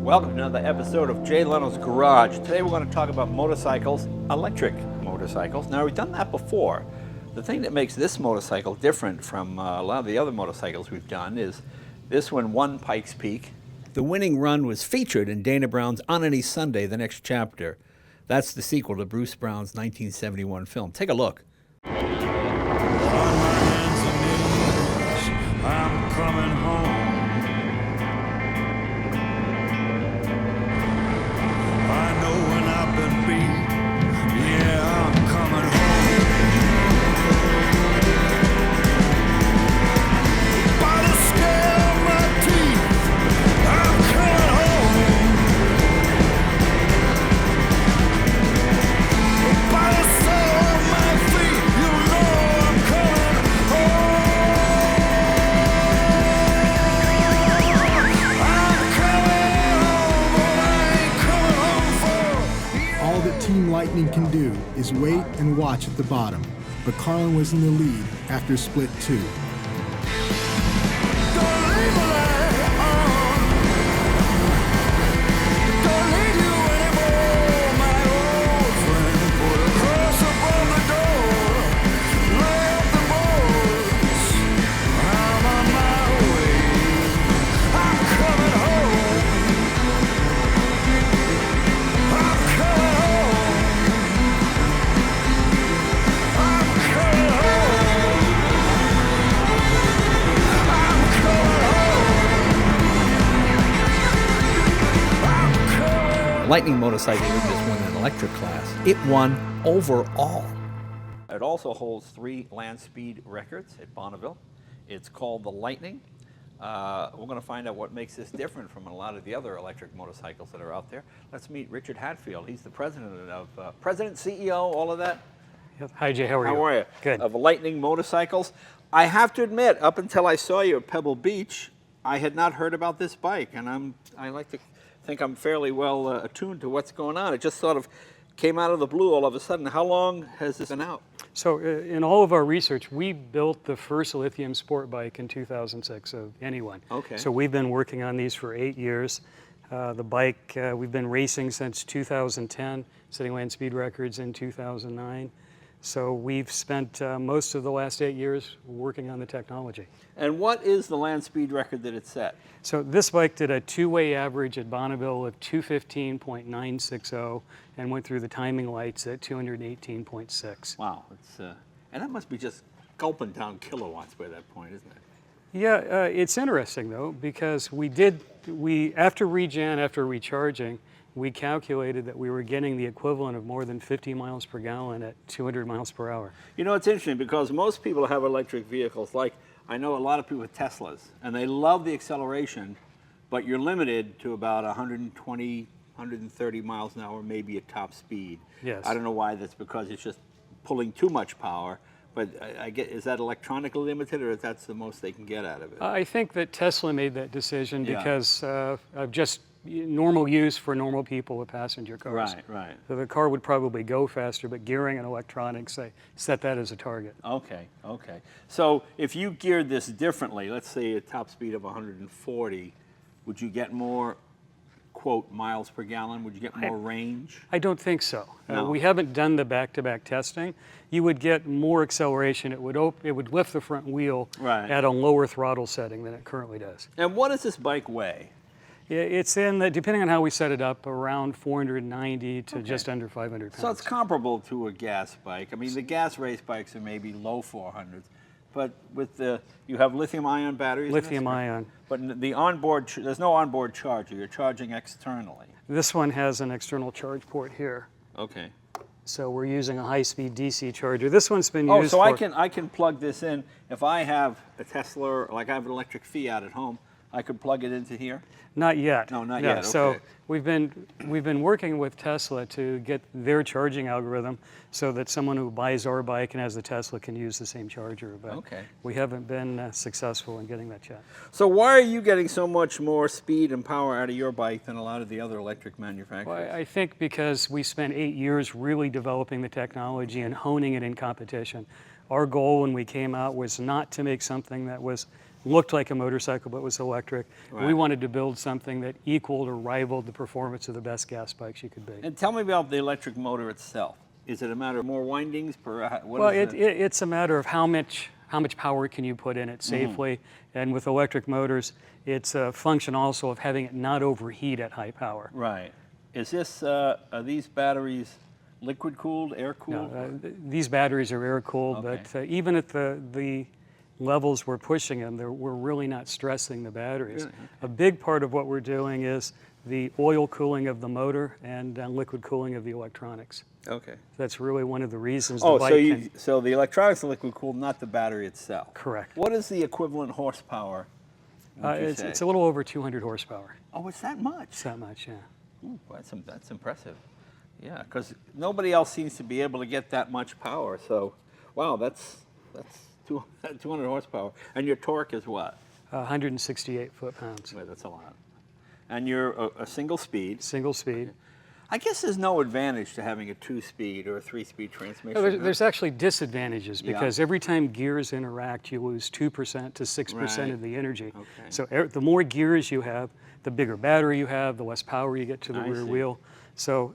Welcome to another episode of Jay Leno's Garage. Today we're going to talk about motorcycles, electric motorcycles. Now we've done that before. The thing that makes this motorcycle different from a lot of the other motorcycles we've done is this one won Pike's Peak. The winning run was featured in Dana Brown's On Any Sunday, the next chapter. That's the sequel to Bruce Brown's 1971 film. Take a look. On my hands and knees, I'm coming home. I know when I've been beat, yeah, I'm coming home. By the scale of my teeth, I'm coming home. By the sole of my feet, you know I'm coming home. I'm coming home, but I ain't coming home for. All that Team Lightning can do is wait and watch at the bottom, but Carlin was in the lead after split 2. Don't leave a light on. Don't need you anymore, my old friend. Put a cross above the door. Lay up the boards. I'm on my way. I'm coming home. I'm coming home. I'm coming home. I'm coming home. Lightning motorcycle didn't just win an electric class. It won overall. It also holds 3 land speed records at Bonneville. It's called the Lightning. We're going to find out what makes this different from a lot of the other electric motorcycles that are out there. Let's meet Richard Hatfield. He's the president of, CEO, all of that. Hi, Jay. How are you? How are you? Good. Of Lightning Motorcycles. I have to admit, up until I saw you at Pebble Beach, I had not heard about this bike, and I like to think I'm fairly well attuned to what's going on. It just sort of came out of the blue all of a sudden. How long has this been out? So in all of our research, we built the first lithium sport bike in 2006 of anyone. Okay. So we've been working on these for 8 years. The bike, we've been racing since 2010, setting land speed records in 2009. So we've spent most of the last 8 years working on the technology. And what is the land speed record that it set? So this bike did a two-way average at Bonneville of 215.960 and went through the timing lights at 218.6. Wow. And that must be just gulping down kilowatts by that point, isn't it? Yeah, it's interesting though, because after regen, after recharging, we calculated that we were getting the equivalent of more than 50 miles per gallon at 200 miles per hour. You know, it's interesting because most people have electric vehicles. Like, I know a lot of people with Teslas, and they love the acceleration, but you're limited to about 120, 130 miles an hour, maybe at top speed. Yes. I don't know why. That's because it's just pulling too much power. But is that electronically limited, or that's the most they can get out of it? I think that Tesla made that decision Yeah. because of just normal use for normal people with passenger cars. Right. So the car would probably go faster, but gearing and electronics, they set that as a target. Okay. So if you geared this differently, let's say a top speed of 140, would you get more, quote, miles per gallon? Would you get more range? I don't think so. No. We haven't done the back-to-back testing. You would get more acceleration. It would lift the front wheel Right. at a lower throttle setting than it currently does. And what does this bike weigh? It's in the, depending on how we set it up, around 490 to just under 500 pounds. So it's comparable to a gas bike. I mean, the gas race bikes are maybe low 400s, but with you have lithium-ion batteries. in this, Lithium right? ion. But the onboard, there's no onboard charger. You're charging externally. This one has an external charge port here. Okay. So we're using a high-speed DC charger. This one's been Oh, used so for... I can plug this in. If I have a Tesla, like I have an electric Fiat at home, I could plug it into here? Not yet. No, not yet, So okay. we've been working with Tesla to get their charging algorithm so that someone who buys our bike and has the Tesla can use the same charger. But Okay. we haven't been successful in getting that yet. So why are you getting so much more speed and power out of your bike than a lot of the other electric manufacturers? Well, I think because we spent 8 years really developing the technology and honing it in competition. Our goal when we came out was not to make something that was looked like a motorcycle but was electric. We Right. wanted to build something that equaled or rivaled the performance of the best gas bikes you could make. And tell me about the electric motor itself. Is it a matter of more windings per? What Well, is it's a matter of how much power can you put in it safely. And with electric motors, it's a function also of having it not overheat at high power. Right. Is this? Are these batteries liquid cooled, air cooled? These batteries are air cooled, Okay. but even at the levels we're pushing them, we're really not stressing the batteries. Really? A big part of what we're doing is the oil cooling of the motor and liquid cooling of the electronics. Okay. That's really one of the reasons Oh, the bike can. so the electronics are liquid cooled, not the battery itself. Correct. What is the equivalent horsepower? would you say? It's a little over 200 horsepower. Oh, it's that much. It's that much, yeah. Ooh, that's impressive. Yeah, because nobody else seems to be able to get that much power. So, wow, that's 200 horsepower. And your torque is what? 168 foot-pounds. Wait, that's a lot. And you're a single speed. Single speed. I guess there's no advantage to having a 2-speed or a 3-speed transmission. No, huh? there's actually disadvantages Yeah. because every time gears interact, you lose 2% to 6% Right. of the energy. Okay. So the more gears you have, the bigger battery you have, the less power you get to the I rear see. wheel. So,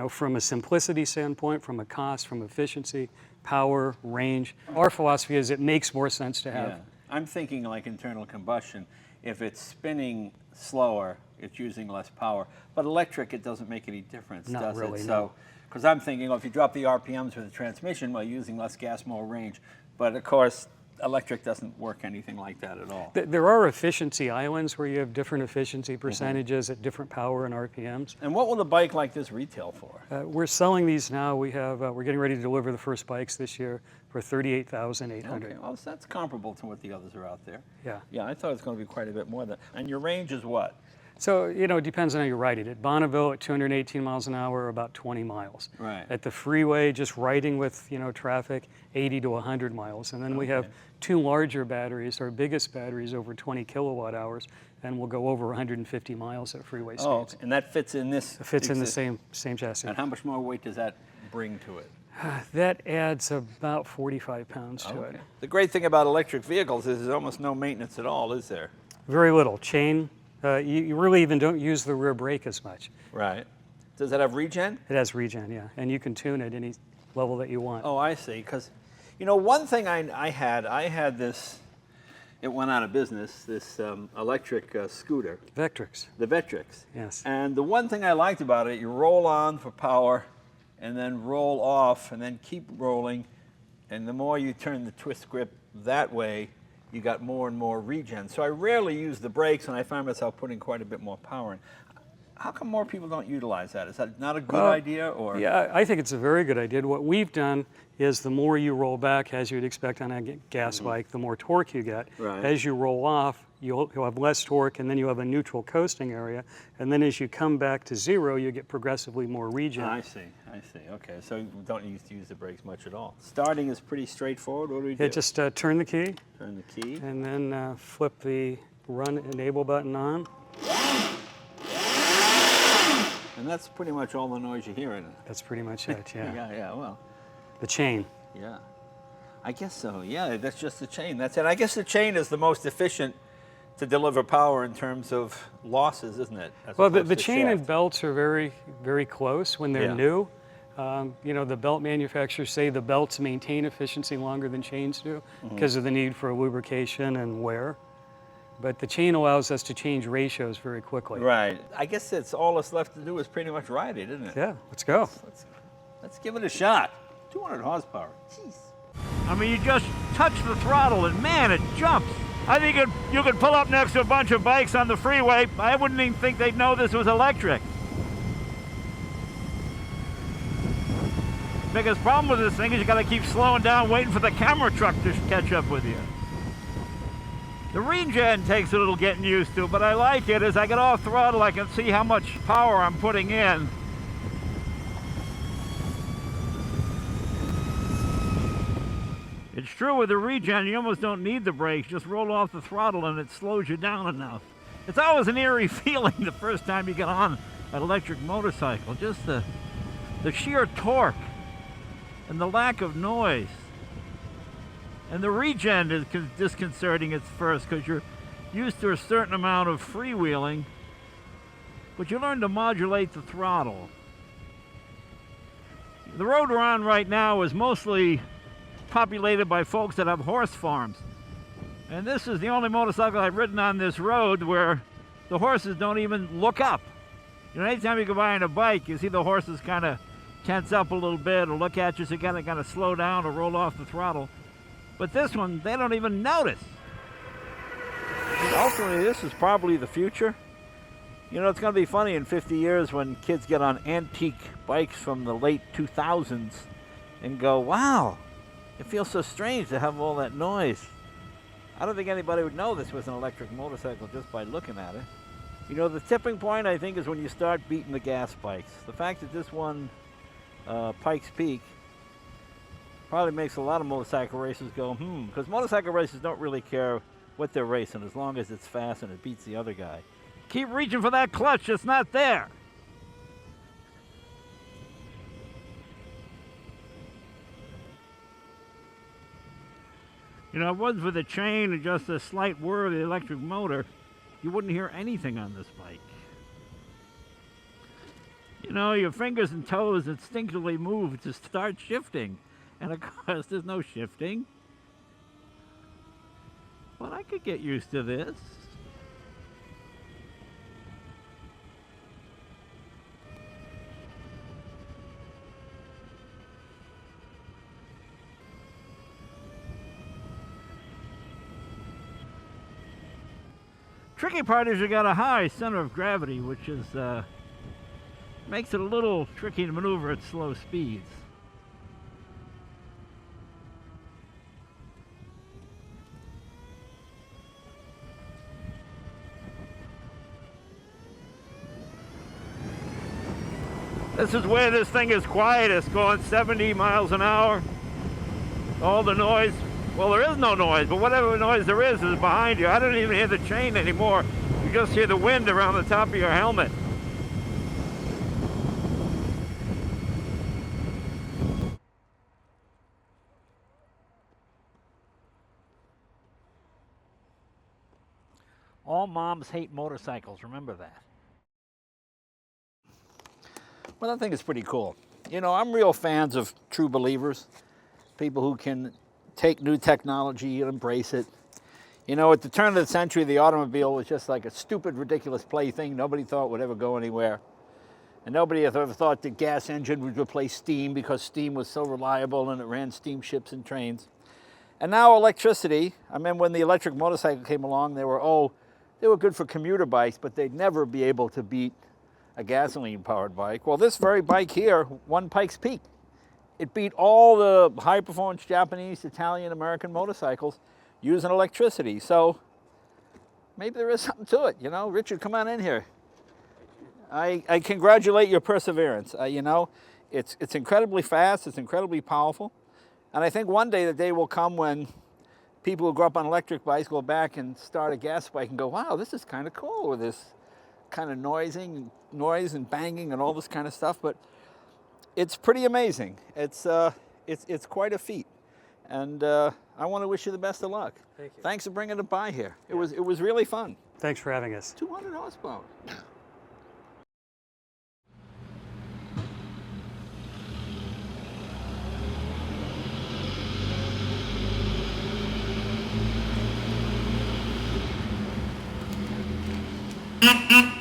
from a simplicity standpoint, from a cost, from efficiency, power, range, our philosophy is it makes more sense to have. Yeah. I'm thinking like internal combustion. If it's spinning slower, it's using less power. But electric, it doesn't make any difference, Not does really, it? no. So, because I'm thinking, if you drop the RPMs with the transmission, well, using less gas, more range. But of course, electric doesn't work anything like that at all. There are efficiency islands where you have different efficiency Mm-hmm. percentages at different power and RPMs. And what will a bike like this retail for? We're selling these now. We're getting ready to deliver the first bikes this year for $38,800. Okay, well, so that's comparable to what the others are out there. Yeah. Yeah, I thought it was going to be quite a bit more than. And your range is what? So, it depends on how you ride it. At Bonneville, at 218 miles an hour, about 20 miles. Right. At the freeway, just riding with, traffic, 80 to 100 miles. And then we have Okay. two larger batteries. Our biggest battery is over 20 kilowatt hours, and we'll go over 150 miles at freeway speeds. Oh, okay. And that fits in this? It fits in the exist- same chassis. And how much more weight does that bring to it? That adds about 45 pounds to it. The great thing about electric vehicles is there's almost no maintenance at all, is there? Very little. Chain, you really even don't use the rear brake as much. Right. Does it have regen? It has regen, yeah. And you can tune it any level that you want. Oh, I see. Because, one thing I had this, it went out of business, this electric scooter, Vectrix, the Vectrix. yes. And the one thing I liked about it, you roll on for power and then roll off and then keep rolling. And the more you turn the twist grip that way, you got more and more regen. So I rarely use the brakes, and I find myself putting quite a bit more power in. How come more people don't utilize that? Is that not a good idea? Or Yeah, I think it's a very good idea. What we've done is the more you roll back, as you'd expect on a gas bike, the more torque you get. Right. As you roll off, you'll have less torque, and then you have a neutral coasting area. And then as you come back to zero, you get progressively more regen. I see. Okay, so you don't need to use the brakes much at all. Starting is pretty straightforward. What do we do? Yeah, just turn the key, Turn the key. and then flip the run enable button on. And that's pretty much all the noise you hear in it. That's pretty much it, yeah. Yeah, well, The chain. yeah. I guess so, yeah, that's just the chain. That's it. I guess the chain is the most efficient to deliver power in terms of losses, isn't it? As Well, opposed the to chain and shaft. belts are very, very close when they're Yeah. new. The belt manufacturers say the belts maintain efficiency longer than chains do Mm-hmm. because of the need for lubrication and wear. But the chain allows us to change ratios very quickly. Right. I guess it's all that's left to do is pretty much ride it, isn't it? Yeah, let's go. Let's give it a shot. 200 horsepower. Jeez. I mean, you just touch the throttle and man, it jumps. I think you could pull up next to a bunch of bikes on the freeway. I wouldn't even think they'd know this was electric. Biggest problem with this thing is you gotta keep slowing down, waiting for the camera truck to catch up with you. The regen takes a little getting used to, but I like it. As I get off throttle, I can see how much power I'm putting in. It's true with the regen, you almost don't need the brakes. Just roll off the throttle and it slows you down enough. It's always an eerie feeling the first time you get on an electric motorcycle. Just the sheer torque and the lack of noise. And the regen is disconcerting at first because you're used to a certain amount of freewheeling, but you learn to modulate the throttle. The road we're on right now is mostly populated by folks that have horse farms. And this is the only motorcycle I've ridden on this road where the horses don't even look up. You know, anytime you go by on a bike, you see the horses kind of tense up a little bit or look at you, so you gotta kind of slow down or roll off the throttle. But this one, they don't even notice. Ultimately, this is probably the future. You know, it's going to be funny in 50 years when kids get on antique bikes from the late 2000s and go, wow, it feels so strange to have all that noise. I don't think anybody would know this was an electric motorcycle just by looking at it. You know, the tipping point, I think, is when you start beating the gas bikes. The fact that this one, Pike's Peak, probably makes a lot of motorcycle racers go, because motorcycle racers don't really care what they're racing as long as it's fast and it beats the other guy. Keep reaching for that clutch, it's not there. You know, if it wasn't for the chain and just a slight whir of the electric motor, you wouldn't hear anything on this bike. You know, your fingers and toes instinctively move to start shifting. And of course, there's no shifting. But I could get used to this. Tricky part is you got a high center of gravity, which is makes it a little tricky to maneuver at slow speeds. This is where this thing is quietest, going 70 miles an hour. All the noise, well, there is no noise, but whatever noise there is behind you. I don't even hear the chain anymore. You just hear the wind around the top of your helmet. All moms hate motorcycles, remember that. Well, I think it's pretty cool. You know, I'm real fans of true believers, people who can take new technology and embrace it. You know, at the turn of the century, the automobile was just like a stupid, ridiculous plaything nobody thought would ever go anywhere. And nobody ever thought the gas engine would replace steam because steam was so reliable and it ran steamships and trains. And now electricity, I mean, when the electric motorcycle came along, they were good for commuter bikes, but they'd never be able to beat a gasoline-powered bike. Well, this very bike here won Pike's Peak. It beat all the high-performance Japanese, Italian, American motorcycles using electricity. So maybe there is something to it, you know. Richard, come on in here. I congratulate your perseverance. You know, it's incredibly fast, it's incredibly powerful, and I think one day the day will come when people who grew up on electric bikes go back and start a gas bike and go, wow, this is kind of cool with this kind of noise and banging and all this kind of stuff. But it's pretty amazing. It's quite a feat, and I want to wish you the best of luck. Thank you. Thanks for bringing it by here. It was really fun. Thanks for having us. 200 horsepower. Mm-hmm.